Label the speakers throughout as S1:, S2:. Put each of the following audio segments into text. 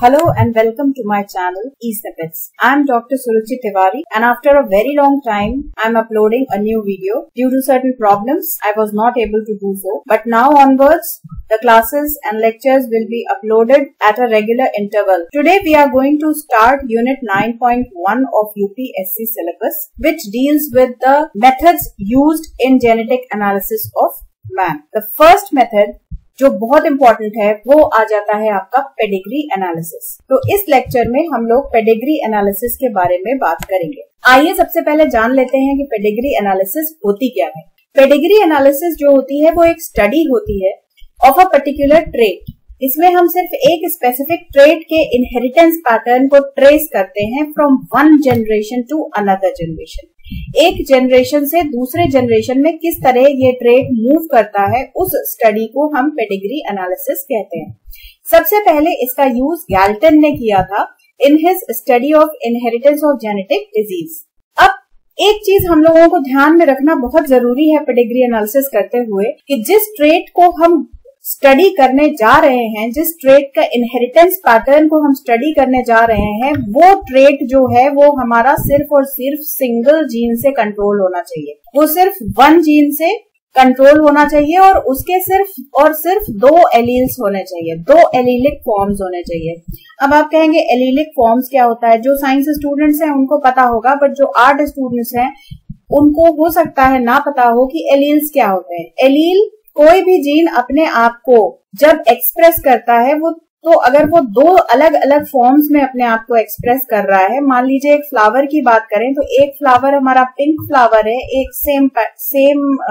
S1: Hello and welcome to my channel eSnippets. I am Dr. Suruchi Tiwari and after a very long time I am uploading a new video. Due to certain problems I was not able to do so, but now onwards the classes and lectures will be uploaded at a regular interval. Today we are going to start unit 9.1 of UPSC syllabus, which deals with the methods used in genetic analysis of man. The first method जो बहुत important है वो आ जाता है आपका pedigree analysis. तो इस lecture में हम लोग पेडिग्री एनालिसिस के बारे में बात करेंगे। आइए सबसे पहले जान लेते हैं कि पेडिग्री एनालिसिस होती क्या है। पेडिग्री एनालिसिस जो होती है वो एक स्टडी होती है ऑफ अ पर्टिकुलर ट्रेट। इसमें हम सिर्फ एक स्पेसिफिक ट्रेट के इनहेरिटेंस पैटर्न को ट्रेस करते हैं from one generation to another generation. एक जनरेशन से दूसरे जनरेशन में किस तरह ये ट्रेट मूव करता है, उस स्टडी को हम पेडिग्री एनालिसिस कहते हैं। सबसे पहले इसका यूज गैल्टन ने किया था in his study of inheritance of genetic disease. अब एक चीज हम लोगों को ध्यान में रखना बहुत जरूरी है पेडिग्री एनालिसिस करते हुए कि जिस ट्रेट को हम स्टडी करने जा रहे हैं, जिस ट्रेट का इनहेरिटेंस पैटर्न को हम स्टडी करने जा रहे हैं, वो ट्रेट जो है वो हमारा सिर्फ और सिर्फ सिंगल जीन से कंट्रोल होना चाहिए। वो सिर्फ वन जीन से कंट्रोल होना चाहिए और उसके सिर्फ दो एलील्स होने चाहिए, दो एलीलिक फॉर्म्स होने चाहिए। अब आप कहेंगे एलीलिक फॉर्म्स क्या होता है? जो साइंस स्टूडेंट्स हैं उनको पता होगा, बट जो आर्ट स्टूडेंट्स हैं उनको हो सकता है ना पता हो कि एलील्स क्या होते हैं। एलील कोई भी जीन अपने आप को जब एक्सप्रेस करता है तो अगर वो दो अलग अलग फॉर्म्स में अपने आप को एक्सप्रेस कर रहा है, मान लीजिए एक फ्लावर की बात करें तो एक फ्लावर हमारा पिंक फ्लावर है एक सेम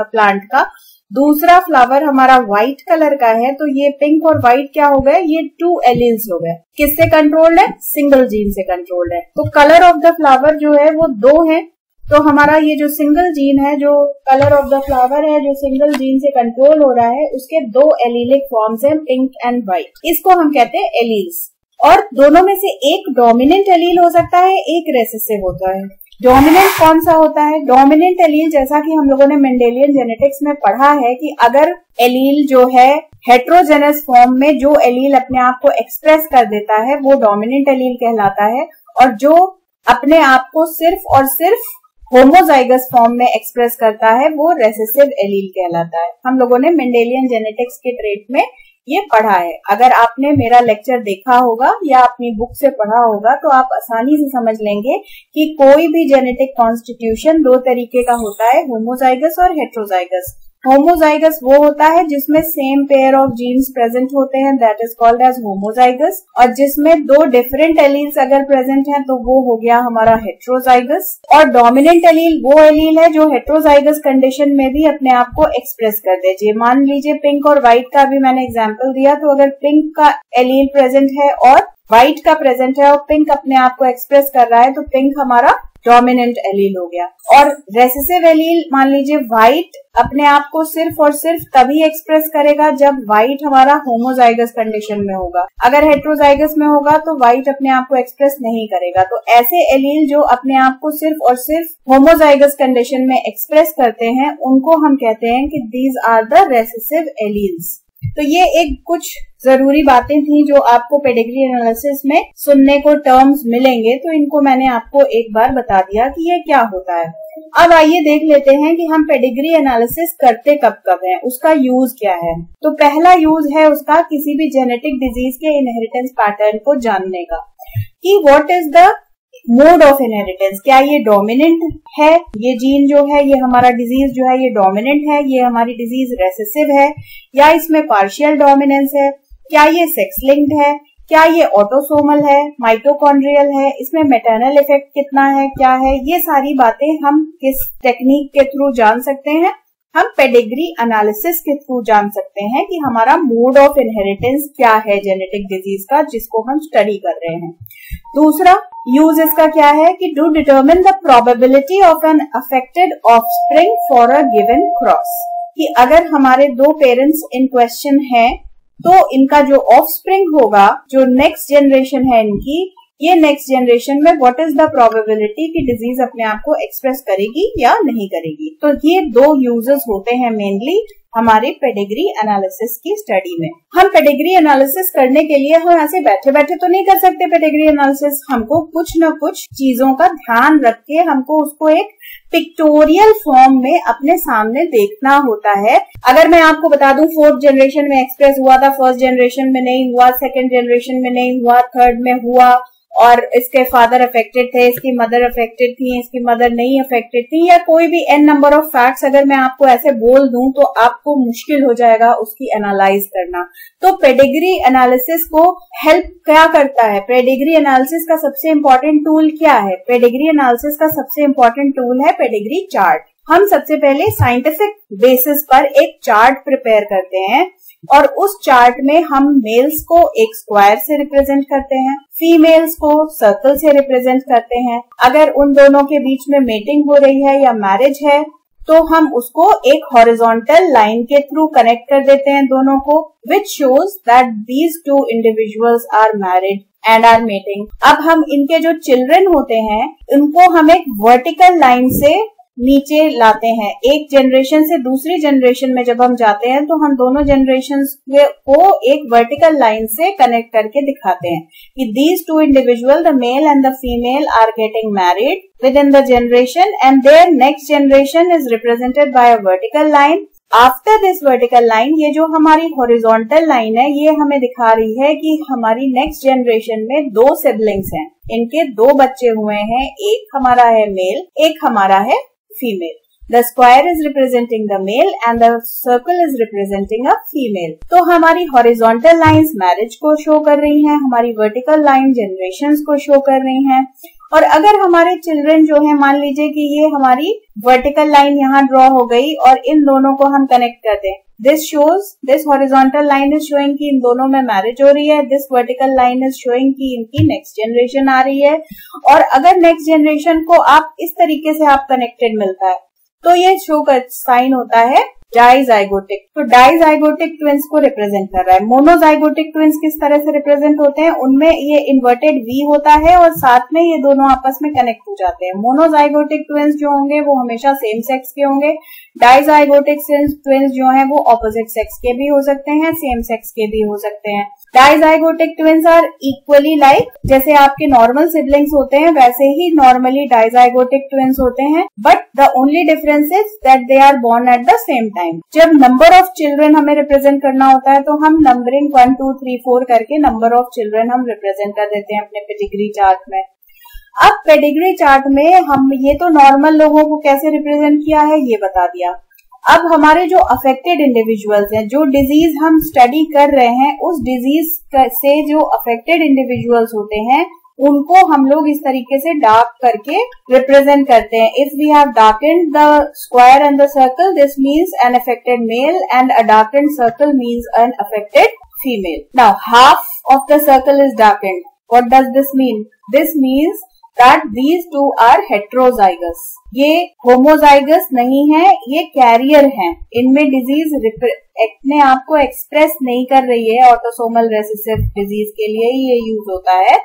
S1: प्लांट का, दूसरा फ्लावर हमारा व्हाइट कलर का है, तो ये पिंक और व्हाइट क्या हो गए? ये टू एलील्स हो गए। किससे कंट्रोल्ड है? सिंगल जीन से कंट्रोल्ड है। तो कलर ऑफ द फ्लावर जो है वो दो है, तो हमारा ये जो सिंगल जीन है, जो कलर ऑफ द फ्लावर है, जो सिंगल जीन से कंट्रोल हो रहा है, उसके दो एलीलिक फॉर्म्स हैं, पिंक एंड व्हाइट। इसको हम कहते हैं एलील्स। और दोनों में से एक डोमिनेंट एलील हो सकता है, एक रेसेसिव होता है। डोमिनेंट कौन सा होता है? डोमिनेंट एलील, जैसा कि हम लोगों ने मेंडेलियन जेनेटिक्स में पढ़ा है कि अगर एलील जो है हेट्रोजेनस फॉर्म में जो एलील अपने आप को एक्सप्रेस कर देता है वो डोमिनेंट एलील कहलाता है, और जो अपने आप को सिर्फ और सिर्फ होमोजाइगस फॉर्म में एक्सप्रेस करता है वो रेसेसिव एलील कहलाता है। हम लोगों ने मेंडेलियन जेनेटिक्स के ट्रेट में ये पढ़ा है। अगर आपने मेरा लेक्चर देखा होगा या अपनी बुक से पढ़ा होगा तो आप आसानी से समझ लेंगे कि कोई भी जेनेटिक कॉन्स्टिट्यूशन दो तरीके का होता है, होमोजाइगस और हेट्रोजाइगस। होमोजाइगस वो होता है जिसमें same pair of genes present होते हैं, that is called as homozygous. और जिसमें दो डिफरेंट एलील्स अगर प्रेजेंट हैं तो वो हो गया हमारा हेट्रोजाइगस। और डोमिनेंट एलील वो एलील है जो हेट्रोजाइगस कंडीशन में भी अपने आप को एक्सप्रेस कर दीजिए। मान लीजिए पिंक और व्हाइट का भी मैंने एग्जाम्पल दिया, तो अगर पिंक का एलील प्रेजेंट है और व्हाइट का प्रेजेंट है और पिंक अपने आप को एक्सप्रेस कर रहा है तो पिंक हमारा डोमिनेंट एलील हो गया। और रेसेसिव एलील, मान लीजिए व्हाइट अपने आप को सिर्फ और सिर्फ तभी एक्सप्रेस करेगा जब व्हाइट हमारा होमोजाइगस कंडीशन में होगा। अगर हेट्रोजाइगस में होगा तो व्हाइट अपने आप को एक्सप्रेस नहीं करेगा। तो ऐसे एलील जो अपने आप को सिर्फ और सिर्फ होमोजाइगस कंडीशन में एक्सप्रेस करते हैं उनको हम कहते हैं कि these are the recessive alleles. तो ये एक कुछ जरूरी बातें थी जो आपको पेडिग्री एनालिसिस में सुनने को टर्म्स मिलेंगे, तो इनको मैंने आपको एक बार बता दिया कि ये क्या होता है। अब आइए देख लेते हैं कि हम पेडिग्री एनालिसिस करते कब कब हैं, उसका यूज क्या है। तो पहला यूज है उसका किसी भी जेनेटिक डिजीज के इनहेरिटेंस पैटर्न को जानने का, कि what is the mode of inheritance. क्या ये डोमिनेंट है, ये जीन जो है, ये हमारा डिजीज जो है ये डोमिनेंट है, ये हमारी डिजीज रेसेसिव है, या इसमें पार्शियल डोमिनेंस है, क्या ये सेक्स लिंक्ड है, क्या ये ऑटोसोमल है, माइटोकॉन्ड्रियल है, इसमें मैटरनल इफेक्ट कितना है, क्या है। ये सारी बातें हम किस टेक्निक के थ्रू जान सकते हैं? हम पेडिग्री एनालिसिस के थ्रू जान सकते हैं कि हमारा मोड ऑफ इनहेरिटेंस क्या है जेनेटिक डिजीज का जिसको हम स्टडी कर रहे हैं। दूसरा यूज इसका क्या है कि to determine the probability of an affected offspring for a given cross, कि अगर हमारे दो पेरेंट्स इन क्वेश्चन हैं तो इनका जो ऑफस्प्रिंग होगा, जो नेक्स्ट जनरेशन है इनकी, ये नेक्स्ट जनरेशन में व्हाट इज द प्रोबेबिलिटी कि डिजीज अपने आप को एक्सप्रेस करेगी या नहीं करेगी। तो ये दो यूजेस होते हैं मेनली हमारे पेडिग्री एनालिसिस की स्टडी में। हम पेडिग्री एनालिसिस करने के लिए हम ऐसे बैठे बैठे तो नहीं कर सकते पेडिग्री एनालिसिस, हमको कुछ न कुछ चीजों का ध्यान रख के हमको उसको एक पिक्टोरियल फॉर्म में अपने सामने देखना होता है। अगर मैं आपको बता दूं 4th जनरेशन में एक्सप्रेस हुआ था, 1st जनरेशन में नहीं हुआ, 2nd जनरेशन में नहीं हुआ, 3rd में हुआ, और इसके फादर अफेक्टेड थे, इसकी मदर अफेक्टेड थी, इसकी मदर नहीं अफेक्टेड थी, या कोई भी n नंबर ऑफ फैक्ट्स अगर मैं आपको ऐसे बोल दूं तो आपको मुश्किल हो जाएगा उसकी एनालाइज करना। तो पेडिग्री एनालिसिस को हेल्प क्या करता है? पेडिग्री एनालिसिस का सबसे इम्पोर्टेंट टूल क्या है? पेडिग्री एनालिसिस का सबसे इम्पोर्टेंट टूल है पेडिग्री चार्ट। हम सबसे पहले साइंटिफिक बेसिस पर एक चार्ट प्रिपेयर करते हैं और उस चार्ट में हम मेल्स को एक स्क्वायर से रिप्रेजेंट करते हैं, फीमेल्स को सर्कल से रिप्रेजेंट करते हैं। अगर उन दोनों के बीच में मेटिंग हो रही है या मैरिज है तो हम उसको एक हॉरिजॉन्टल लाइन के थ्रू कनेक्ट कर देते हैं दोनों को, which shows that these two individuals are married and are mating. अब हम इनके जो चिल्ड्रन होते हैं उनको हम एक वर्टिकल लाइन से नीचे लाते हैं। एक जनरेशन से दूसरी जनरेशन में जब हम जाते हैं तो हम दोनों जनरेशन को एक वर्टिकल लाइन से कनेक्ट करके दिखाते हैं कि these two individual, the male and the female, are getting married within the generation and their next generation is represented by a vertical line. After this vertical line, ये जो हमारी horizontal line है ये हमें दिखा रही है कि हमारी नेक्स्ट जनरेशन में 2 सिबलिंग्स हैं, इनके 2 बच्चे हुए हैं, एक हमारा है मेल, एक हमारा है female. The square is representing the male and the circle is representing a female. तो हमारी horizontal lines marriage को शो कर रही हैं, हमारी vertical line generations को शो कर रही हैं। और अगर हमारे चिल्ड्रन जो है, मान लीजिए कि ये हमारी वर्टिकल लाइन यहाँ ड्रॉ हो गई और इन दोनों को हम कनेक्ट कर दें, this horizontal line is showing कि इन दोनों में मैरिज हो रही है, this vertical line is showing कि इनकी नेक्स्ट जनरेशन आ रही है। और अगर नेक्स्ट जनरेशन को आप इस तरीके से आप कनेक्टेड मिलता है तो ये शो का साइन होता है डाइजाइगोटिक। तो डाइजाइगोटिक ट्विंस को रिप्रेजेंट कर रहा है। मोनोजाइगोटिक ट्विंस किस तरह से रिप्रेजेंट होते हैं? उनमें ये इन्वर्टेड वी होता है और साथ में ये दोनों आपस में कनेक्ट हो जाते हैं। मोनोजाइगोटिक ट्विंस जो होंगे वो हमेशा सेम सेक्स के होंगे। डाइजाइगोटिक ट्विंस जो हैं वो ऑपोजिट सेक्स के भी हो सकते हैं, सेम सेक्स के भी हो सकते हैं। Dizygotic twins are equally like, जैसे आपके नॉर्मल सिबलिंग्स होते हैं वैसे ही नॉर्मली डाइजाइगोटिक ट्विंस होते हैं, but the only difference is that they are born at the same time. जब नंबर ऑफ चिल्ड्रन हमें रिप्रेजेंट करना होता है तो हम नंबरिंग 1 2 3 4 करके नंबर ऑफ चिल्ड्रन हम रिप्रेजेंट कर देते हैं अपने पेडिग्री चार्ट में। अब पेडिग्री चार्ट में हम ये तो नॉर्मल लोगों को कैसे रिप्रेजेंट किया है ये बता दिया। अब हमारे जो अफेक्टेड इंडिविजुअल्स हैं, जो डिजीज हम स्टडी कर रहे हैं, उस डिजीज से जो अफेक्टेड इंडिविजुअल्स होते हैं उनको हम लोग इस तरीके से डार्क करके रिप्रेजेंट करते हैं। If we have darkened the square and the circle, this means an affected male and a darkened circle means an affected female. Now half of the circle is darkened. What does this mean? This means that these two are heterozygous. ये होमोजाइगस नहीं है, ये career हैं। इनमें disease अपने आप को एक्सप्रेस नहीं कर रही है। ऑटोसोमल रेसेसिव डिजीज के लिए ये यूज होता है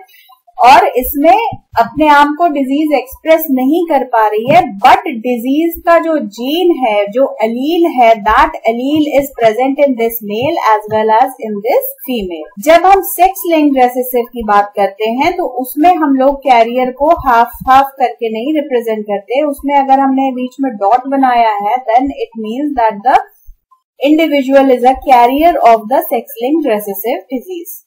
S1: और इसमें अपने आप को डिजीज एक्सप्रेस नहीं कर पा रही है, बट डिजीज का जो जीन है, जो एलील है, that allele is present in this male as well as in this female. जब हम सेक्स लिंक्ड रेसेसिव की बात करते हैं तो उसमें हम लोग कैरियर को हाफ हाफ करके नहीं रिप्रेजेंट करते। उसमें अगर हमने बीच में डॉट बनाया है then it means that the individual is a carrier of the sex linked recessive disease.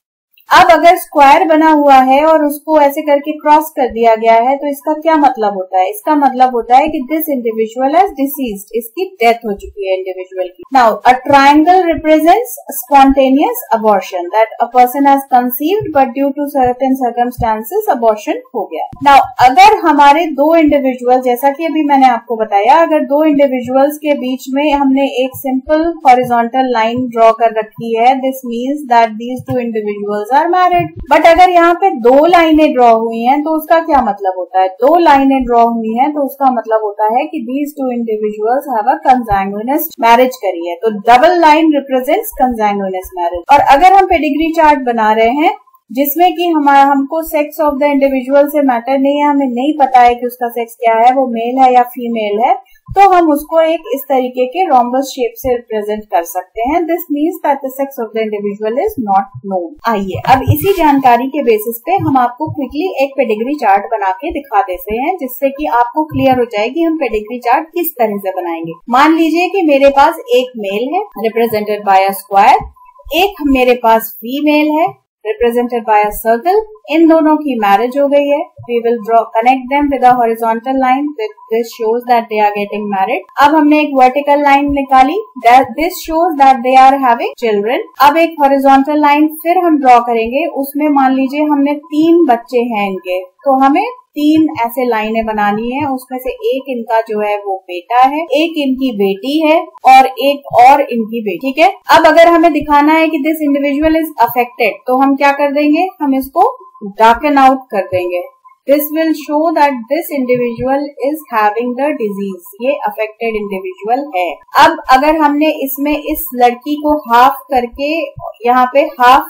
S1: अब अगर स्क्वायर बना हुआ है और उसको ऐसे करके क्रॉस कर दिया गया है तो इसका क्या मतलब होता है? इसका मतलब होता है कि दिस इंडिविजुअल हैज डिसीज्ड, इसकी डेथ हो चुकी है इंडिविजुअल की। Now a triangle represents spontaneous abortion, that a person has conceived but due to certain circumstances abortion हो गया। नाउ अगर हमारे 2 इंडिविजुअल, जैसा कि अभी मैंने आपको बताया, अगर 2 इंडिविजुअल्स के बीच में हमने एक सिंपल हॉरिजॉन्टल लाइन ड्रॉ कर रखी है, this means that these 2 individuals are married. But अगर यहाँ पे 2 लाइनें ड्रॉ हुई हैं तो उसका क्या मतलब होता है? 2 लाइनें ड्रॉ हुई हैं तो उसका मतलब होता है कि these 2 individuals have a consanguineous marriage करी है। तो double line represents consanguineous marriage. और अगर हम पेडिग्री चार्ट बना रहे हैं जिसमें कि हमको सेक्स ऑफ द इंडिविजुअल से मैटर नहीं है, हमें नहीं पता है कि उसका सेक्स क्या है, वो मेल है या फीमेल है, तो हम उसको एक इस तरीके के रोम्बस शेप से रिप्रेजेंट कर सकते हैं। This means that the sex of the individual is not known. आइए अब इसी जानकारी के बेसिस पे हम आपको क्विकली एक पेडिग्री चार्ट बना के दिखा देते हैं, जिससे कि आपको क्लियर हो जाए कि हम पेडिग्री चार्ट किस तरह से बनाएंगे। मान लीजिए कि मेरे पास एक मेल है रिप्रेजेंटेड बाय अ स्क्वायर, एक मेरे पास फीमेल है represented by a circle। इन दोनों की मैरिज हो गई है। We will connect them with a horizontal line। This shows that they are getting married। अब हमने एक vertical line निकाली। This shows that they are having children। अब एक horizontal line फिर हम ड्रॉ करेंगे, उसमें मान लीजिए हमने 3 बच्चे हैं इनके, तो हमें 3 ऐसे लाइनें बनानी है। उसमें से एक इनका जो है वो बेटा है, एक इनकी बेटी है और एक और इनकी बेटी। ठीक है, अब अगर हमें दिखाना है कि दिस इंडिविजुअल इज अफेक्टेड, तो हम क्या कर देंगे, हम इसको डार्कन आउट कर देंगे। This will show that this individual is having the disease. ये अफेक्टेड इंडिविजुअल है। अब अगर हमने इसमें इस लड़की को हाफ करके यहाँ पे हाफ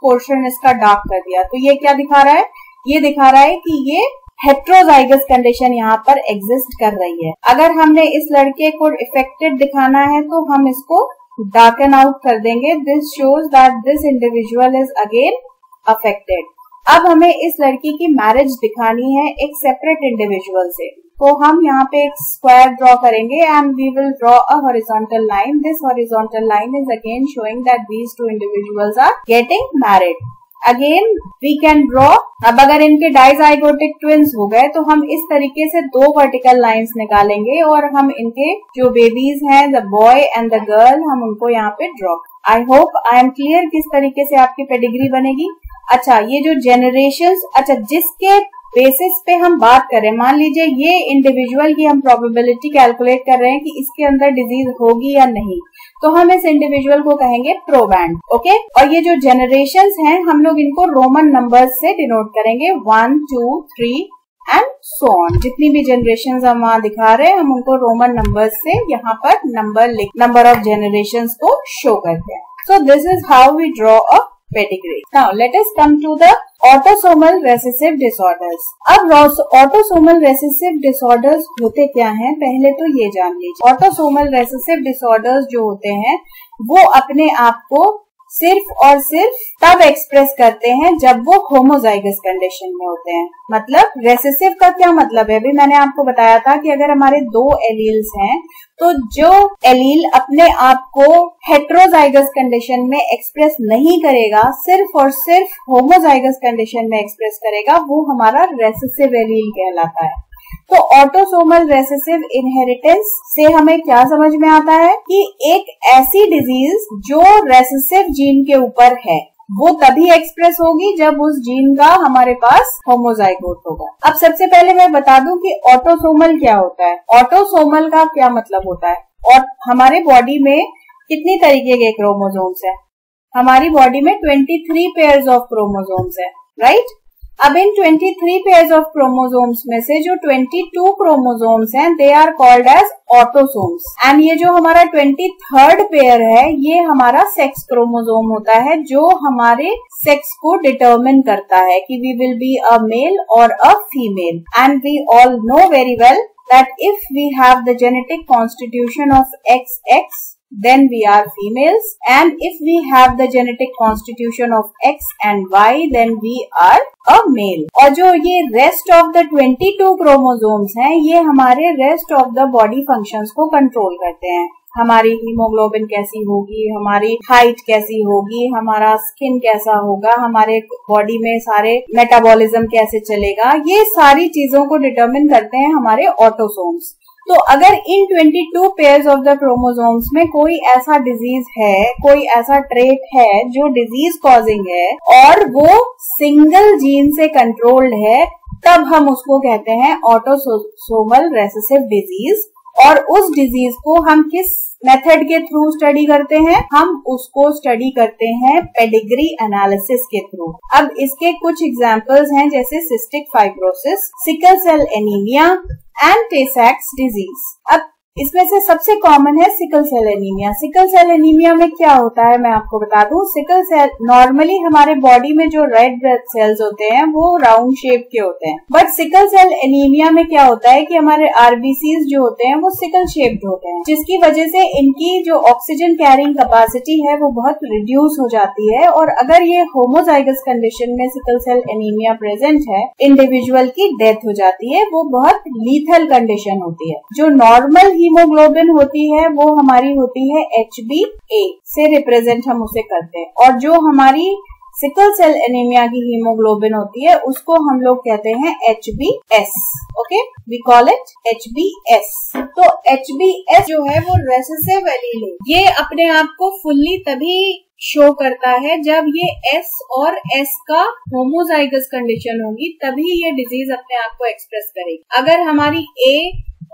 S1: पोर्शन इसका डार्क कर दिया, तो ये क्या दिखा रहा है, ये दिखा रहा है कि ये हेट्रोजाइगस कंडीशन यहाँ पर एग्जिस्ट कर रही है। अगर हमने इस लड़के को इफेक्टेड दिखाना है तो हम इसको डार्कन आउट कर देंगे। This shows that this individual is again affected. अब हमें इस लड़की की मैरिज दिखानी है एक सेपरेट इंडिविजुअल से, तो हम यहाँ पे एक स्क्वायर ड्रॉ करेंगे and we will draw a horizontal line. This horizontal line is again showing that these 2 individuals are getting married. Again we can draw, अब अगर इनके डाइजाइगोटिक ट्विंस हो गए तो हम इस तरीके से 2 वर्टिकल लाइंस निकालेंगे और हम इनके जो बेबीज हैं, the boy and the girl, हम उनको यहाँ पे draw. I hope I am clear किस तरीके से आपकी पेडिग्री बनेगी। अच्छा, ये जो जेनरेशंस, अच्छा जिसके बेसिस पे हम बात करें, मान लीजिए ये इंडिविजुअल की हम प्रोबेबिलिटी कैलकुलेट कर रहे हैं कि इसके अंदर डिजीज होगी या नहीं, तो हम इस इंडिविजुअल को कहेंगे प्रोबैंड। ओके, और ये जो जेनरेशंस हैं हम लोग इनको रोमन नंबर्स से डिनोट करेंगे, 1 2 3 एंड सो ऑन। जितनी भी जनरेशंस हम वहां दिखा रहे हैं हम उनको रोमन नंबर्स से यहाँ पर नंबर ऑफ जेनरेशंस को शो करते हैं। So this is how we draw a pedigree. Now let us come to the autosomal recessive disorders. अब ऑटोसोमल रेसेसिव डिसऑर्डर्स होते क्या हैं, पहले तो ये जान लीजिए। ऑटोसोमल रेसेसिव डिसऑर्डर्स जो होते हैं वो अपने आप को सिर्फ और सिर्फ तब एक्सप्रेस करते हैं जब वो होमोजाइगस कंडीशन में होते हैं। मतलब रेसेसिव का क्या मतलब है, अभी मैंने आपको बताया था कि अगर हमारे 2 एलील्स हैं तो जो एलील अपने आप को हेट्रोजाइगस कंडीशन में एक्सप्रेस नहीं करेगा, सिर्फ और सिर्फ होमोजाइगस कंडीशन में एक्सप्रेस करेगा, वो हमारा रेसेसिव एलील कहलाता है। तो ऑटोसोमल रेसेसिव इनहेरिटेंस से हमें क्या समझ में आता है कि एक ऐसी डिजीज जो रेसेसिव जीन के ऊपर है वो तभी एक्सप्रेस होगी जब उस जीन का हमारे पास होमोजाइगोट होगा। अब सबसे पहले मैं बता दूं कि ऑटोसोमल क्या होता है। ऑटोसोमल का क्या मतलब होता है, और हमारे बॉडी में कितनी तरीके के क्रोमोसोम्स हैं, हमारी बॉडी में 23 पेयर्स ऑफ क्रोमोसोम्स है, राइट। अब इन 23 पेयर्स ऑफ क्रोमोसोम्स में से जो 22 क्रोमोसोम्स हैं they are called as autosomes, and ये जो हमारा 23rd पेयर है ये हमारा सेक्स क्रोमोसोम होता है, जो हमारे सेक्स को डिटरमिन करता है कि we will be a male और a female. And we all know very well that if we have the genetic constitution of XX, then we are females, and if we have the genetic constitution of X and Y, then we are a male। और जो ये rest of the 22 chromosomes हैं ये हमारे rest of the body functions को control करते हैं। हमारी हीमोग्लोबिन कैसी होगी, हमारी हाइट कैसी होगी, हमारा स्किन कैसा होगा, हमारे बॉडी में सारे मेटाबॉलिज्म कैसे चलेगा, ये सारी चीजों को डिटरमिन करते हैं हमारे ऑटोसोम्स। तो अगर इन 22 पेयर्स ऑफ द क्रोमोसोम्स में कोई ऐसा डिजीज है, कोई ऐसा ट्रेट है जो डिजीज कॉजिंग है और वो सिंगल जीन से कंट्रोल्ड है, तब हम उसको कहते हैं ऑटोसोमल रेसेसिव डिजीज। और उस डिजीज को हम किस मेथड के थ्रू स्टडी करते हैं, हम उसको स्टडी करते हैं पेडिग्री एनालिसिस के थ्रू। अब इसके कुछ एग्जांपल्स हैं जैसे cystic fibrosis, sickle cell anaemia and Tay Sachs disease. अब इसमें से सबसे कॉमन है sickle cell anaemia. Sickle cell anaemia में क्या होता है मैं आपको बता दूं। सिकल सेल नॉर्मली हमारे बॉडी में जो रेड ब्लड सेल्स होते हैं वो राउंड शेप के होते हैं, बट सिकल सेल एनीमिया में क्या होता है कि हमारे आरबीसीज जो होते हैं वो सिकल शेप्ड होते हैं, जिसकी वजह से इनकी जो ऑक्सीजन कैरिंग कैपेसिटी है वो बहुत रिड्यूस हो जाती है। और अगर ये होमोजाइगस कंडीशन में सिकल सेल एनीमिया प्रेजेंट है, इंडिविजुअल की डेथ हो जाती है। वो बहुत लीथल कंडीशन होती है। जो नॉर्मल हीमोग्लोबिन होती है वो हमारी होती है HbA से रिप्रेजेंट हम उसे करते हैं, और जो हमारी सिकल सेल एनीमिया की हीमोग्लोबिन होती है उसको हम लोग कहते हैं HbS। Okay, we call it HbS। तो HbS जो है वो रेसेसिव एलील है। ये अपने आप को फुल्ली तभी शो करता है जब ये S और S का होमोजाइगस कंडीशन होगी, तभी ये डिजीज अपने आप को एक्सप्रेस करेगी। अगर हमारी A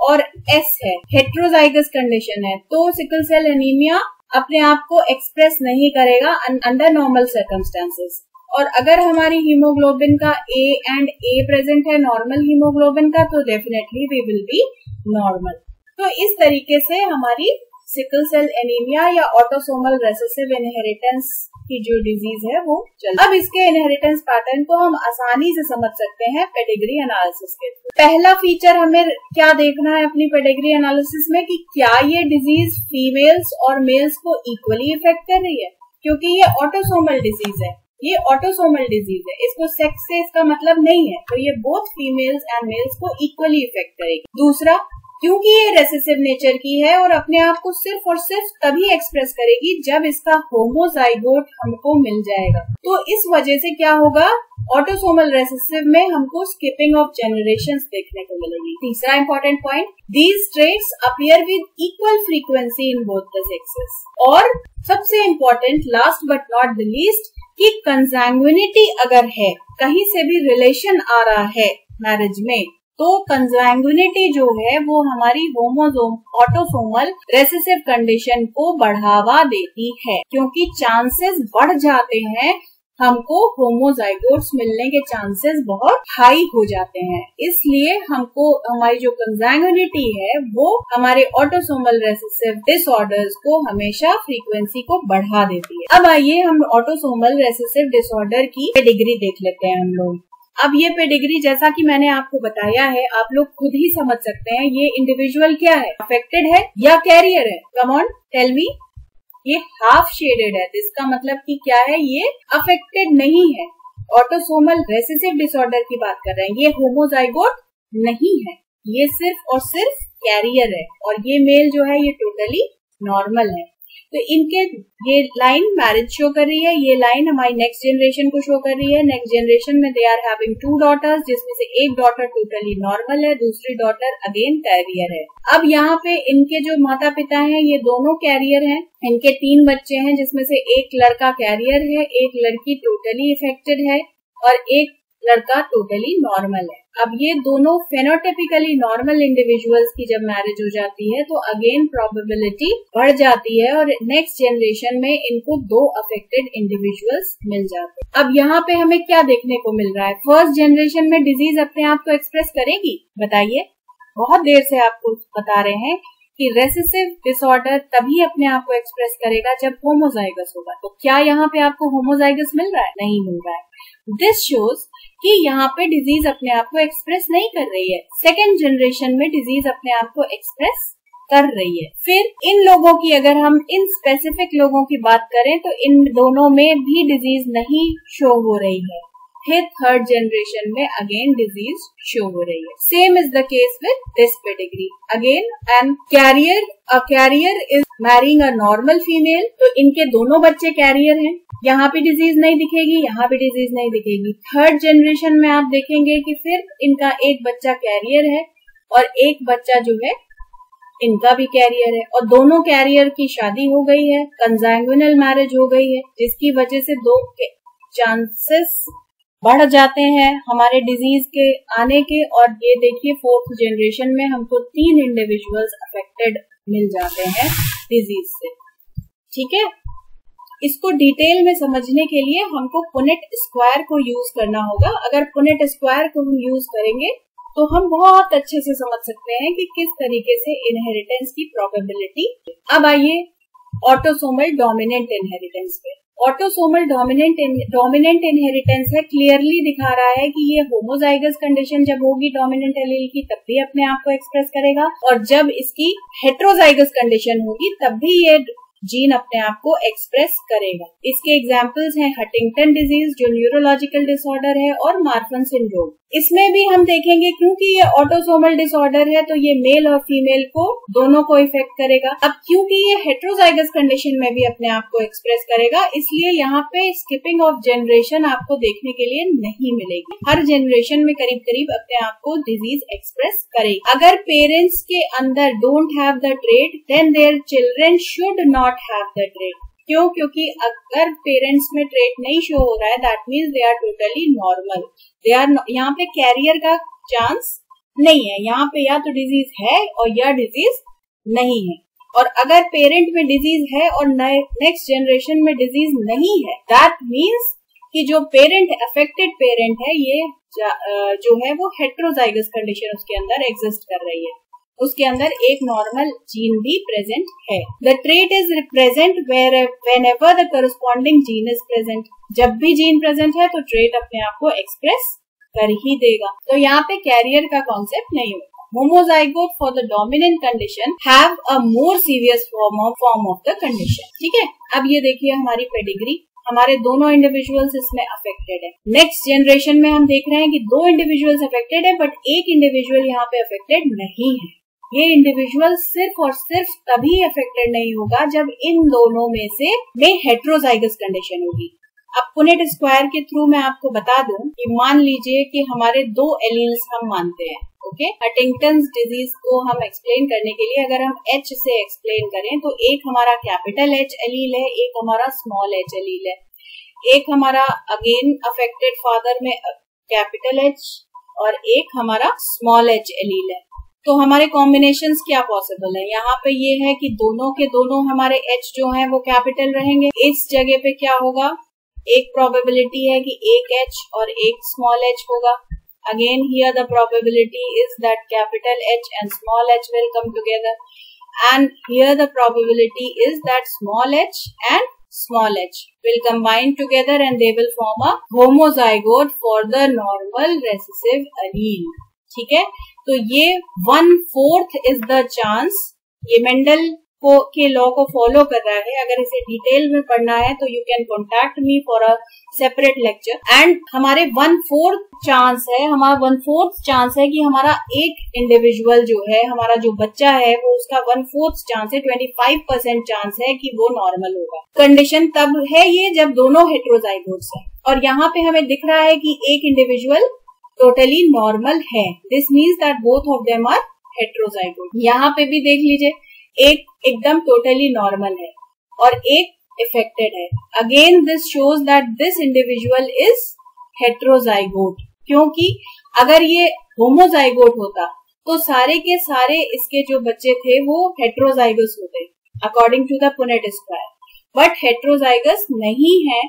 S1: और S है, हेट्रोजाइगस कंडीशन है, तो सिकल सेल एनीमिया अपने आप को एक्सप्रेस नहीं करेगा अंडर नॉर्मल सर्कमस्टेंसेस। और अगर हमारी हीमोग्लोबिन का A एंड A प्रेजेंट है नॉर्मल हीमोग्लोबिन का, तो definitely we will be normal. तो इस तरीके से हमारी सिकल सेल एनीमिया या ऑटोसोमल रेसेसिव इनहेरिटेंस की जो डिजीज है वो अब इसके इनहेरिटेंस पैटर्न को हम आसानी से समझ सकते हैं पेडिग्री एनालिसिस के थ्रू। पहला फीचर हमें क्या देखना है अपनी पेडिग्री एनालिसिस में कि क्या ये डिजीज फीमेल्स और मेल्स को इक्वली इफेक्ट कर रही है, क्योंकि ये ऑटोसोमल डिजीज है। ये ऑटोसोमल डिजीज है, इसको सेक्स से इसका मतलब नहीं है, तो ये बोथ फीमेल्स एंड मेल्स को इक्वली इफेक्ट करेगी। दूसरा, क्योंकि ये रेसेसिव नेचर की है और अपने आप को सिर्फ और सिर्फ तभी एक्सप्रेस करेगी जब इसका होमोजाइगोट हमको मिल जाएगा। तो इस वजह से क्या होगा, ऑटोसोमल रेसेसिव में हमको स्किपिंग ऑफ जनरेशंस देखने को मिलेगी। तीसरा important point, these traits appear with equal frequency in both the sexes. और सबसे important, last but not the least, कि कंसैंग्विनिटी अगर है, कहीं से भी रिलेशन आ रहा है मैरिज में, तो कंसैंग्विनिटी जो है वो हमारी ऑटोसोमल रेसेसिव कंडीशन को बढ़ावा देती है, क्योंकि चांसेस बढ़ जाते हैं, हमको होमोजाइगोट्स मिलने के चांसेस बहुत हाई हो जाते हैं। इसलिए हमको हमारी जो कंसैंग्विनिटी है वो हमारे ऑटोसोमल रेसेसिव डिसऑर्डर्स को हमेशा फ्रीक्वेंसी को बढ़ा देती है। अब आइए हम ऑटोसोमल रेसेसिव डिसऑर्डर की पेडिग्री देख लेते हैं हम लोग। अब ये पेडिग्री जैसा कि मैंने आपको बताया है, आप लोग खुद ही समझ सकते हैं ये इंडिविजुअल क्या है, अफेक्टेड है या कैरियर है। Come on tell me. ये हाफ शेडेड है, इसका मतलब कि क्या है, ये अफेक्टेड नहीं है। ऑटोसोमल रेसेसिव डिसऑर्डर की बात कर रहे हैं, ये होमोजाइगोट नहीं है, ये सिर्फ और सिर्फ कैरियर है, और ये मेल जो है ये टोटली नॉर्मल है। तो इनके ये लाइन मैरिज शो कर रही है, ये लाइन हमारी नेक्स्ट जनरेशन को शो कर रही है। नेक्स्ट जनरेशन में दे आर हैविंग 2 डॉटर्स, जिसमें से एक डॉटर टोटली नॉर्मल है, दूसरी डॉटर अगेन कैरियर है। अब यहाँ पे इनके जो माता पिता हैं ये दोनों कैरियर हैं। इनके 3 बच्चे हैं, जिसमें से एक लड़का कैरियर है, एक लड़की टोटली इफेक्टेड है और एक लड़का टोटली नॉर्मल है। अब ये दोनों फेनोटाइपिकली नॉर्मल इंडिविजुअल्स की जब मैरिज हो जाती है तो अगेन प्रोबेबिलिटी बढ़ जाती है और नेक्स्ट जनरेशन में इनको 2 अफेक्टेड इंडिविजुअल्स मिल जाते हैं। अब यहाँ पे हमें क्या देखने को मिल रहा है, फर्स्ट जनरेशन में डिजीज अपने आप को एक्सप्रेस करेगी? बताइए, बहुत देर से आपको बता रहे हैं कि रेसेसिव डिसऑर्डर तभी अपने आप को एक्सप्रेस करेगा जब होमोजाइगस होगा। तो क्या यहाँ पे आपको होमोजाइगस मिल रहा है? नहीं मिल रहा है। दिस शोज कि यहाँ पे डिजीज अपने आप को एक्सप्रेस नहीं कर रही है। सेकेंड जनरेशन में डिजीज अपने आप को एक्सप्रेस कर रही है। फिर इन लोगों की अगर हम इन स्पेसिफिक लोगों की बात करें तो इन दोनों में भी डिजीज नहीं शो हो रही है। फिर थर्ड जनरेशन में अगेन डिजीज शो हो रही है। Same is the case with this pedigree again and carrier is marrying a normal female, तो इनके दोनों बच्चे कैरियर हैं। यहाँ पे डिजीज नहीं दिखेगी, यहाँ पे डिजीज नहीं दिखेगी। थर्ड जनरेशन में आप देखेंगे कि फिर इनका एक बच्चा कैरियर है और एक बच्चा जो है इनका भी कैरियर है और दोनों कैरियर की शादी हो गई है, कंसैंग्विनल मैरिज हो गई है, जिसकी वजह से 2 चांसेस बढ़ जाते हैं हमारे डिजीज के आने के। और ये देखिए फोर्थ जनरेशन में हमको 3 इंडिविजुअल्स अफेक्टेड मिल जाते हैं डिजीज से। ठीक है, इसको डिटेल में समझने के लिए हमको पुनेट स्क्वायर को यूज करना होगा। अगर पुनेट स्क्वायर को हम यूज करेंगे तो हम बहुत अच्छे से समझ सकते हैं कि किस तरीके से इनहेरिटेंस की प्रोबेबिलिटी। अब आइए ऑटोसोमल डोमिनेंट इनहेरिटेंस पे। ऑटोसोमल डोमिनेंट इनहेरिटेंस है, क्लियरली दिखा रहा है कि ये होमोजाइगस कंडीशन जब होगी डोमिनेंट एलील की तब भी अपने आप को एक्सप्रेस करेगा, और जब इसकी हेट्रोजाइगस कंडीशन होगी तब भी ये जीन अपने आप को एक्सप्रेस करेगा। इसके एग्जाम्पल्स हैं हंटिंगटन डिजीज जो न्यूरोलॉजिकल डिसऑर्डर है, और मार्फन सिंड्रोम। इसमें भी हम देखेंगे क्योंकि ये ऑटोसोमल डिसऑर्डर है तो ये मेल और फीमेल को दोनों को इफेक्ट करेगा। अब क्योंकि ये हेट्रोजाइगस कंडीशन में भी अपने आप को एक्सप्रेस करेगा, इसलिए यहाँ पे स्किपिंग ऑफ जनरेशन आपको देखने के लिए नहीं मिलेगी। हर जनरेशन में करीब करीब अपने आप को डिजीज एक्सप्रेस करेगी। अगर पेरेंट्स के अंदर don't have the trait then their children should not have the trait. क्यों? क्योंकि अगर पेरेंट्स में ट्रेट नहीं शो हो रहा है that means they are totally normal. They are, यहाँ पे कैरियर का चांस नहीं है, यहाँ पे या तो डिजीज है और या डिजीज नहीं है। और अगर पेरेंट में डिजीज है और नेक्स्ट जनरेशन में डिजीज नहीं है दैट मीन्स कि जो पेरेंट अफेक्टेड पेरेंट है ये जो है वो हेट्रोजाइगस कंडीशन उसके अंदर एग्जिस्ट कर रही है, उसके अंदर एक नॉर्मल जीन भी प्रेजेंट है। The trait is present whenever the corresponding gene is present. जब भी जीन प्रेजेंट है तो ट्रेट अपने आप को एक्सप्रेस कर ही देगा। तो यहाँ पे कैरियर का कॉन्सेप्ट नहीं होगा। Homozygote for the dominant condition have a more serious form of the condition. ठीक है, अब ये देखिए हमारी पेडिग्री, हमारे दोनों इंडिविजुअल्स इसमें अफेक्टेड है। नेक्स्ट जनरेशन में हम देख रहे हैं कि 2 इंडिविजुअल्स अफेक्टेड है बट एक इंडिविजुअल यहाँ पे अफेक्टेड नहीं है। ये इंडिविजुअल सिर्फ और सिर्फ तभी अफेक्टेड नहीं होगा जब इन दोनों में से हेट्रोजाइगस कंडीशन होगी। अब पुनेट स्क्वायर के थ्रू मैं आपको बता दूं कि मान लीजिए कि हमारे 2 एलील्स हम मानते हैं। ओके, हंटिंगटन्स डिजीज को हम एक्सप्लेन करने के लिए अगर हम H से एक्सप्लेन करें तो एक हमारा कैपिटल H एलील है, एक हमारा स्मॉल h एलील है। एक हमारा अगेन अफेक्टेड फादर में कैपिटल H और एक हमारा स्मॉल h एलील है। तो हमारे कॉम्बिनेशंस क्या पॉसिबल है? यहाँ पे ये है कि दोनों के दोनों हमारे H जो है वो कैपिटल रहेंगे। इस जगह पे क्या होगा, एक प्रोबेबिलिटी है कि एक H और एक स्मॉल h होगा। Again here the probability is that capital H and small h will come together, and here the probability is that small h and small h will combine together and they will form a homozygote for the normal recessive allele। ठीक है, तो ये 1/4 is the chance. ये Mendel के law को follow कर रहा है। अगर इसे डिटेल में पढ़ना है तो you can contact me for a separate lecture. And हमारे 1/4 चांस है, हमारा 1/4 चांस है कि हमारा एक इंडिविजुअल जो है, हमारा जो बच्चा है वो उसका 1/4 चांस है, 25% चांस है कि वो नॉर्मल होगा। कंडीशन तब है ये जब दोनों हेट्रोजाइगोट्स है, और यहाँ पे हमें दिख रहा है कि एक इंडिविजुअल टोटली नॉर्मल है। This means that both of them are heterozygote. यहाँ पे भी देख लीजिए, एक एकदम टोटली नॉर्मल है और एक इफेक्टेड है। Again this shows that this individual is heterozygote, क्योंकि अगर ये होमोजाइगोट होता तो सारे के सारे इसके जो बच्चे थे वो हेट्रोजाइगस होते according to the Punnett square, but heterozygous नहीं है,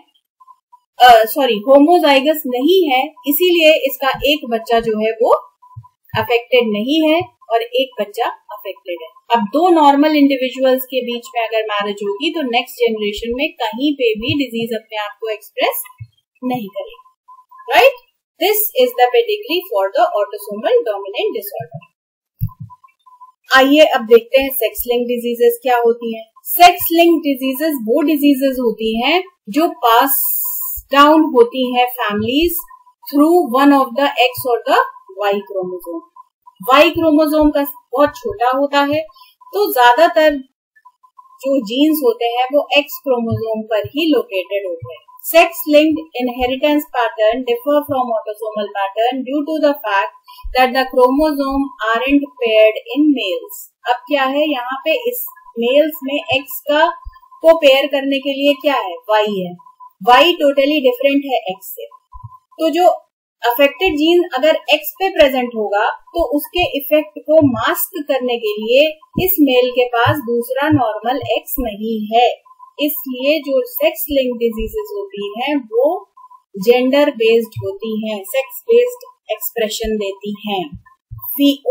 S1: होमोजाइगस नहीं है, इसीलिए इसका एक बच्चा जो है वो अफेक्टेड नहीं है और एक बच्चा अफेक्टेड है। अब 2 नॉर्मल इंडिविजुअल्स के बीच में अगर मैरिज होगी तो नेक्स्ट जनरेशन में कहीं पे भी डिजीज अपने आप को एक्सप्रेस नहीं करेगी। Right, this is the pedigree for the autosomal dominant disorder. आइए अब देखते हैं सेक्स लिंक डिजीजेस क्या होती हैं। सेक्स लिंक डिजीजेस वो डिजीजेस होती हैं जो पास डाउन होती है families through one of the X और the Y chromosome. Y chromosome का बहुत छोटा होता है, तो ज्यादातर जो जीन्स होते हैं वो एक्स क्रोमोसोम पर ही लोकेटेड होते हैं। Sex linked inheritance pattern differ from autosomal pattern due to the fact that the chromosome aren't paired in males. अब क्या है, यहाँ पे इस मेल्स में एक्स का को पेयर करने के लिए क्या है, वाई है। वाई टोटली डिफरेंट है एक्स से, तो जो अफेक्टेड जीन अगर एक्स पे प्रेजेंट होगा तो उसके इफेक्ट को मास्क करने के लिए इस मेल के पास दूसरा नॉर्मल एक्स नहीं है। इसलिए जो सेक्स लिंक डिजीजेस होती हैं वो जेंडर बेस्ड होती हैं, सेक्स बेस्ड एक्सप्रेशन देती हैं।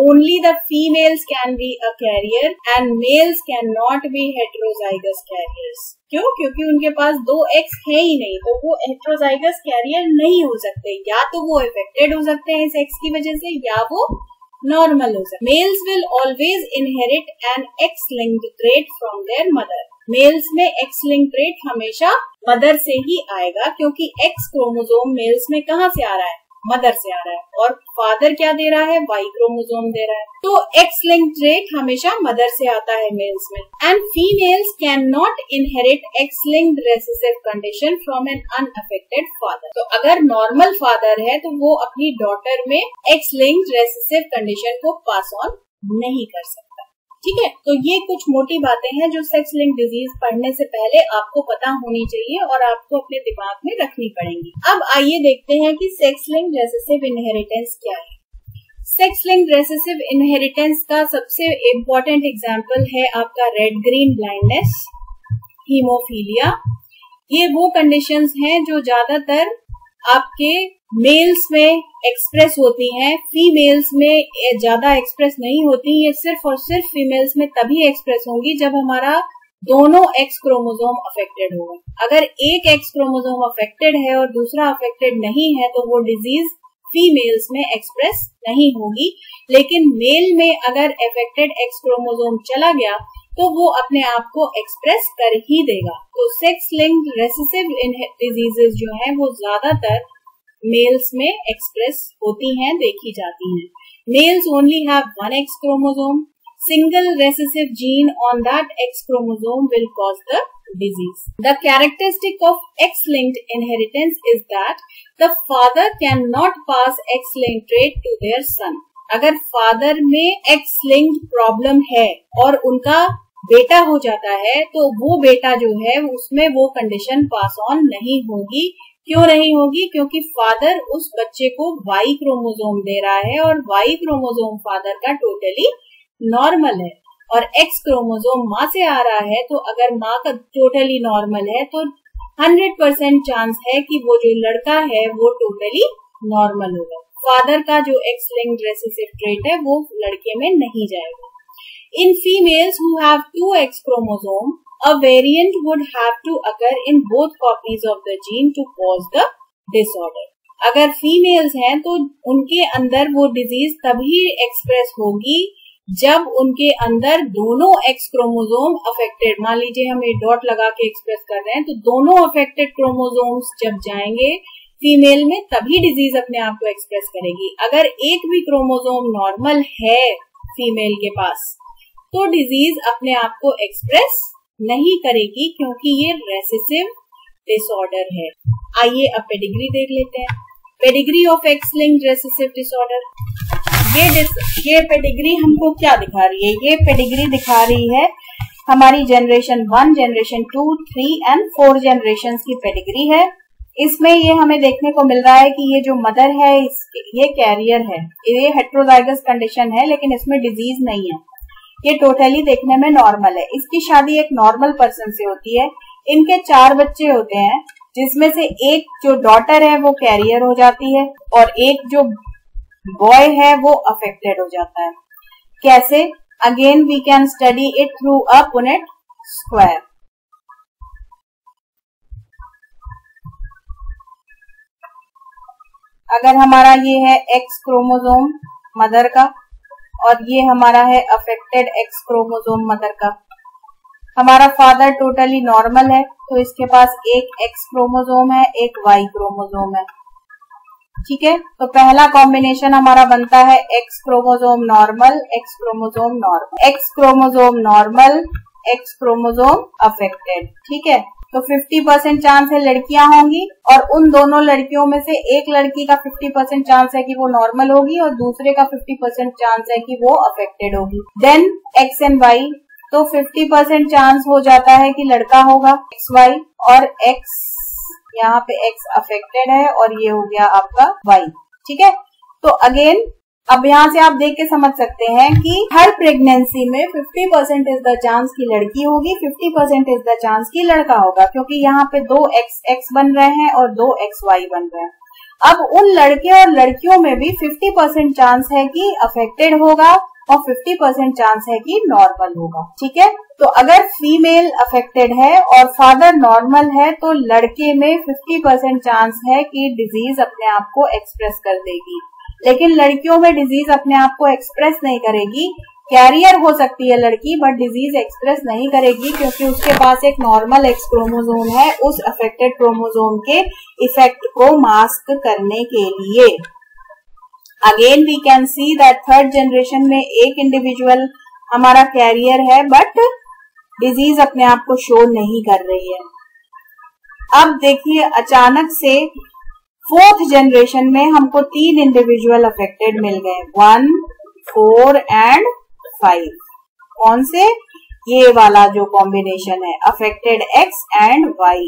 S1: only the females can be a carrier and males cannot be heterozygous carriers. क्यों? क्योंकि उनके पास 2 X है ही नहीं, तो वो heterozygous carrier नहीं हो सकते. या तो वो affected हो सकते हैं इस X की वजह से, या वो normal हो सकते. Males will always inherit an X-linked trait from their mother. Males में X-linked trait हमेशा मदर से ही आएगा, क्योंकि X क्रोमोसोम मेल्स में कहाँ से आ रहा है? मदर से आ रहा है. और फादर क्या दे रहा है? Y क्रोमोसोम दे रहा है. तो X-linked trait हमेशा मदर से आता है मेल्स में. And females can not inherit X-linked recessive condition from an unaffected father. तो अगर नॉर्मल फादर है तो वो अपनी डॉटर में X-linked recessive condition को पास ऑन नहीं कर सकता. ठीक है, तो ये कुछ मोटी बातें हैं जो सेक्स लिंक डिजीज पढ़ने से पहले आपको पता होनी चाहिए और आपको अपने दिमाग में रखनी पड़ेंगी. अब आइए देखते हैं कि सेक्स लिंक रेसेसिव इनहेरिटेंस क्या है. सेक्स लिंक रेसेसिव इनहेरिटेंस का सबसे इम्पोर्टेंट एग्जाम्पल है आपका रेड ग्रीन ब्लाइंडनेस, हीमोफीलिया. ये वो कंडीशंस हैं जो ज्यादातर आपके मेल्स में एक्सप्रेस होती हैं, फीमेल्स में ज्यादा एक्सप्रेस नहीं होती. ये सिर्फ और सिर्फ फीमेल्स में तभी एक्सप्रेस होंगी जब हमारा दोनों एक्स क्रोमोसोम अफेक्टेड होगा. अगर एक एक्स क्रोमोसोम अफेक्टेड है और दूसरा अफेक्टेड नहीं है तो वो डिजीज फीमेल्स में एक्सप्रेस नहीं होगी. लेकिन मेल में अगर अफेक्टेड एक्स क्रोमोसोम चला गया तो वो अपने आप को एक्सप्रेस कर ही देगा. तो सेक्स लिंक्ड रेसेसिव डिजीजेस जो हैं वो ज्यादातर मेल्स में एक्सप्रेस होती हैं, देखी जाती हैं. Males only have 1 X chromosome. Single recessive gene on that X chromosome will cause the disease. The characteristic of X-linked inheritance is that the father cannot pass X-linked trait to their son. अगर father में X-linked problem है और उनका बेटा हो जाता है तो वो बेटा जो है उसमें वो कंडीशन पास ऑन नहीं होगी. क्यों नहीं होगी? क्योंकि फादर उस बच्चे को Y क्रोमोसोम दे रहा है और Y क्रोमोसोम फादर का टोटली नॉर्मल है और X क्रोमोसोम माँ से आ रहा है. तो अगर माँ का टोटली नॉर्मल है तो 100% चांस है कि वो जो लड़का है वो टोटली नॉर्मल होगा. फादर का जो X-linked recessive trait है वो लड़के में नहीं जाएगा. In females who have 2 X chromosome, a variant would have to occur in both copies of the gene to cause the disorder. अगर फीमेल्स हैं तो उनके अंदर वो डिजीज तभी एक्सप्रेस होगी जब उनके अंदर दोनों एक्स क्रोमोसोम अफेक्टेड, मान लीजिए हम एक डॉट लगा के एक्सप्रेस कर रहे हैं, तो दोनों अफेक्टेड क्रोमोसोम्स जब जाएंगे फीमेल में तभी डिजीज अपने आप को एक्सप्रेस करेगी. अगर एक भी क्रोमोसोम नॉर्मल है फीमेल के पास तो डिजीज अपने आप को एक्सप्रेस नहीं करेगी क्योंकि ये रेसेसिव डिसऑर्डर है. आइए अब पेडिग्री देख लेते हैं. Pedigree of x linked recessive disorder. ये पेडिग्री हमको क्या दिखा रही है? ये पेडिग्री दिखा रही है हमारी जनरेशन 1, जनरेशन 2, 3 एंड 4 जनरेशन की पेडिग्री है. इसमें ये हमें देखने को मिल रहा है कि ये जो मदर है ये कैरियर है. ये हेट्रोजाइगस कंडीशन है लेकिन इसमें डिजीज नहीं है. ये टोटली देखने में नॉर्मल है. इसकी शादी एक नॉर्मल पर्सन से होती है. इनके 4 बच्चे होते हैं जिसमें से एक जो डॉटर है वो कैरियर हो जाती है और एक जो बॉय है वो अफेक्टेड हो जाता है. कैसे? Again we can study it through a Punnett square. अगर हमारा ये है एक्स क्रोमोसोम मदर का और ये हमारा है अफेक्टेड एक्स क्रोमोसोम मदर का. हमारा फादर टोटली नॉर्मल है तो इसके पास एक एक्स क्रोमोसोम है, एक वाई क्रोमोसोम है. ठीक है, तो पहला कॉम्बिनेशन हमारा बनता है x chromosome normal, x chromosome normal, x chromosome normal, x chromosome affected. ठीक है, तो 50% चांस है लड़कियां होंगी और उन दोनों लड़कियों में से एक लड़की का 50% चांस है कि वो नॉर्मल होगी और दूसरे का 50% चांस है कि वो अफेक्टेड होगी. देन एक्स एंड वाई, तो 50% चांस हो जाता है कि लड़का होगा एक्स वाई और एक्स यहाँ पे एक्स अफेक्टेड है और ये हो गया आपका वाई. ठीक है, तो अगेन अब यहाँ से आप देख के समझ सकते हैं कि हर प्रेगनेंसी में 50% इज द चांस की लड़की होगी, 50% इज द चांस की लड़का होगा, क्योंकि यहाँ पे 2 एक्स बन रहे हैं और 2 एक्स वाई बन रहे हैं. अब उन लड़के और लड़कियों में भी 50% चांस है कि अफेक्टेड होगा और 50% चांस है कि नॉर्मल होगा। ठीक है, तो अगर फीमेल अफेक्टेड है और फादर नॉर्मल है तो लड़के में 50% चांस है कि डिजीज अपने आप को एक्सप्रेस कर देगी, लेकिन लड़कियों में डिजीज अपने आप को एक्सप्रेस नहीं करेगी। कैरियर हो सकती है लड़की, बट डिजीज एक्सप्रेस नहीं करेगी क्योंकि उसके पास एक नॉर्मल एक्स क्रोमोसोम है उस अफेक्टेड क्रोमोसोम के इफेक्ट को मास्क करने के लिए। Again we can see that third generation में एक इंडिविजुअल हमारा कैरियर है बट डिजीज अपने आप को शो नहीं कर रही है। अब देखिए अचानक से फोर्थ जनरेशन में हमको 3 इंडिविजुअल अफेक्टेड मिल गए, 1, 4 एंड 5। कौन से? ये वाला जो कॉम्बिनेशन है अफेक्टेड एक्स एंड वाई,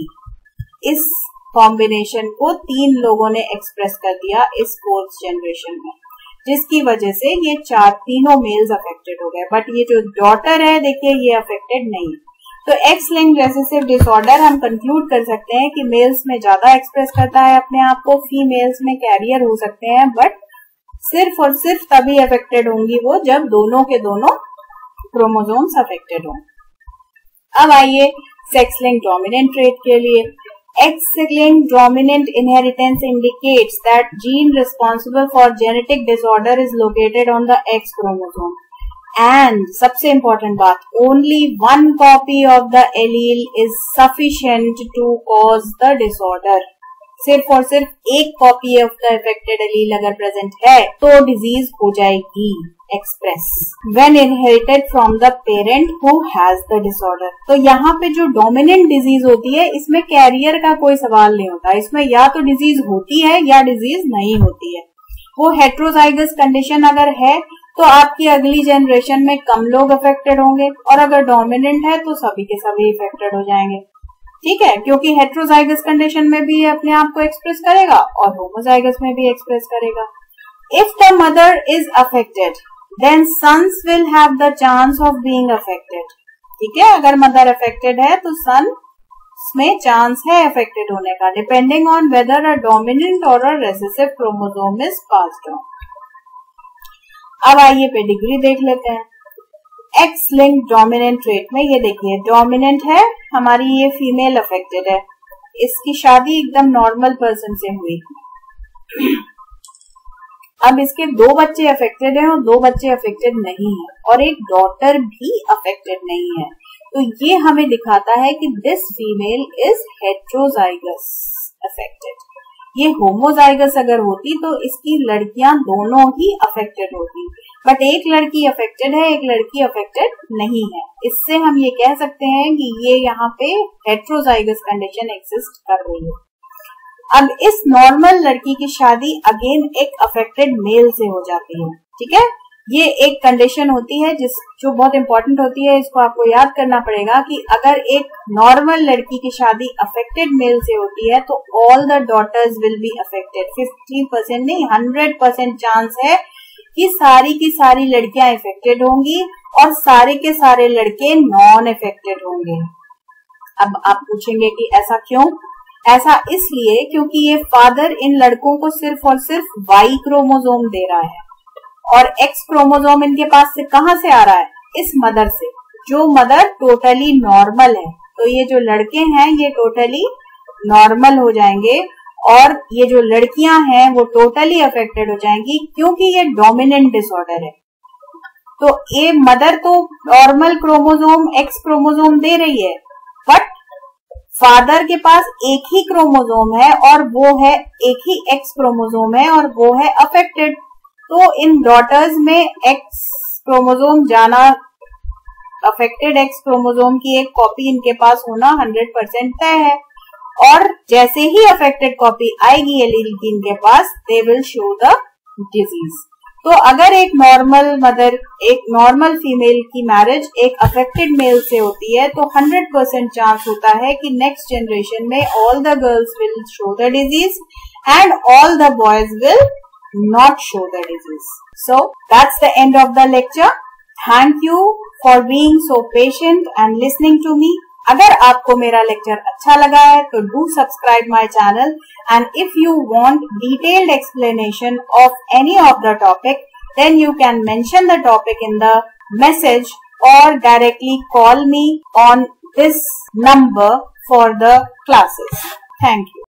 S1: इस कॉम्बिनेशन को 3 लोगों ने एक्सप्रेस कर दिया इस फोर्थ जनरेशन में, जिसकी वजह से ये तीनों मेल्स अफेक्टेड हो गए। बट ये जो डॉटर है देखिए ये अफेक्टेड नहीं। तो एक्स लिंक्ड रेसेसिव डिसऑर्डर हम कंक्लूड कर सकते हैं कि मेल्स में ज्यादा एक्सप्रेस करता है अपने आप को, फीमेल्स में कैरियर हो सकते हैं बट सिर्फ और सिर्फ तभी अफेक्टेड होंगी वो जब दोनों के दोनों क्रोमोसोम्स अफेक्टेड हों। अब आइए सेक्स लिंक्ड डोमिनेंट ट्रेट के लिए। X linked dominant inheritance indicates that gene responsible for genetic disorder is located on the X chromosome. And सबसे important बात, only one copy of the allele is sufficient to cause the disorder. सिर्फ और सिर्फ एक copy of the affected allele अगर present है तो disease हो जाएगी express when inherited from the parent who has the disorder. तो यहाँ पे जो डोमिनेंट डिजीज होती है इसमें कैरियर का कोई सवाल नहीं होता, इसमें या तो डिजीज होती है या डिजीज नहीं होती है। वो हेट्रोजाइगस कंडीशन अगर है तो आपकी अगली जनरेशन में कम लोग अफेक्टेड होंगे और अगर डोमिनेंट है तो सभी के सभी अफेक्टेड हो जाएंगे। ठीक है, क्योंकि हेट्रोजाइगस कंडीशन में भी अपने आप को एक्सप्रेस करेगा और होमोजाइगस में भी एक्सप्रेस करेगा। If the mother is affected then sons will have the chance of being affected. ठीक है, अगर मदर अफेक्टेड है तो सन में चांस है अफेक्टेड होने का, depending on whether a dominant और a recessive chromosome is passed on. अब आइए पेडिग्री देख लेते हैं। एक्स लिंक डोमिनेंट ट्रेट में ये देखिए डोमिनेंट है हमारी, ये फीमेल अफेक्टेड है, इसकी शादी एकदम नॉर्मल पर्सन से हुई। अब इसके 2 बच्चे अफेक्टेड हैं और 2 बच्चे अफेक्टेड नहीं है और एक डॉटर भी अफेक्टेड नहीं है। तो ये हमें दिखाता है कि this female is heterozygous affected. ये होमोजाइगस अगर होती तो इसकी लड़कियां दोनों ही अफेक्टेड होती, बट एक लड़की अफेक्टेड है एक लड़की अफेक्टेड नहीं है। इससे हम ये कह सकते हैं कि ये यहाँ पे हेट्रोजाइगस कंडीशन एग्जिस्ट कर रही है। अब इस नॉर्मल लड़की की शादी अगेन एक अफेक्टेड मेल से हो जाती है। ठीक है, ये एक कंडीशन होती है जो बहुत इंपॉर्टेंट होती है, इसको आपको याद करना पड़ेगा कि अगर एक नॉर्मल लड़की की शादी अफेक्टेड मेल से होती है तो all the daughters will be affected. 50% नहीं 100% चांस है कि सारी लड़कियां अफेक्टेड होंगी और सारे के सारे लड़के नॉन अफेक्टेड होंगे। अब आप पूछेंगे कि ऐसा क्यों? ऐसा इसलिए क्योंकि ये फादर इन लड़कों को सिर्फ और सिर्फ वाई क्रोमोसोम दे रहा है और एक्स क्रोमोसोम इनके पास से कहां से आ रहा है? इस मदर से, जो मदर टोटली नॉर्मल है। तो ये जो लड़के हैं ये टोटली नॉर्मल हो जाएंगे और ये जो लड़कियां हैं वो टोटली अफेक्टेड हो जाएंगी क्योंकि ये डोमिनेंट डिसऑर्डर है। तो ये मदर तो नॉर्मल क्रोमोसोम एक्स क्रोमोसोम दे रही है बट फादर के पास एक ही क्रोमोसोम है और वो है एक ही एक्स क्रोमोसोम है और वो है अफेक्टेड। तो इन डॉटर्स में एक्स क्रोमोसोम जाना, अफेक्टेड एक्स क्रोमोसोम की एक कॉपी इनके पास होना 100% तय है और जैसे ही अफेक्टेड कॉपी आएगी एलील की इनके पास they will show the disease. तो अगर एक नॉर्मल मदर, एक नॉर्मल फीमेल की मैरिज एक अफेक्टेड मेल से होती है तो 100% चांस होता है कि नेक्स्ट जनरेशन में all the girls will show the disease and all the boys will not show the disease. So that's the end of the lecture. Thank you for being so patient and listening to me. अगर आपको मेरा lecture अच्छा लगा है तो do subscribe my channel, and if you want detailed explanation of any of the topic, then you can mention the topic in the message or directly call me on this number for the classes. Thank you.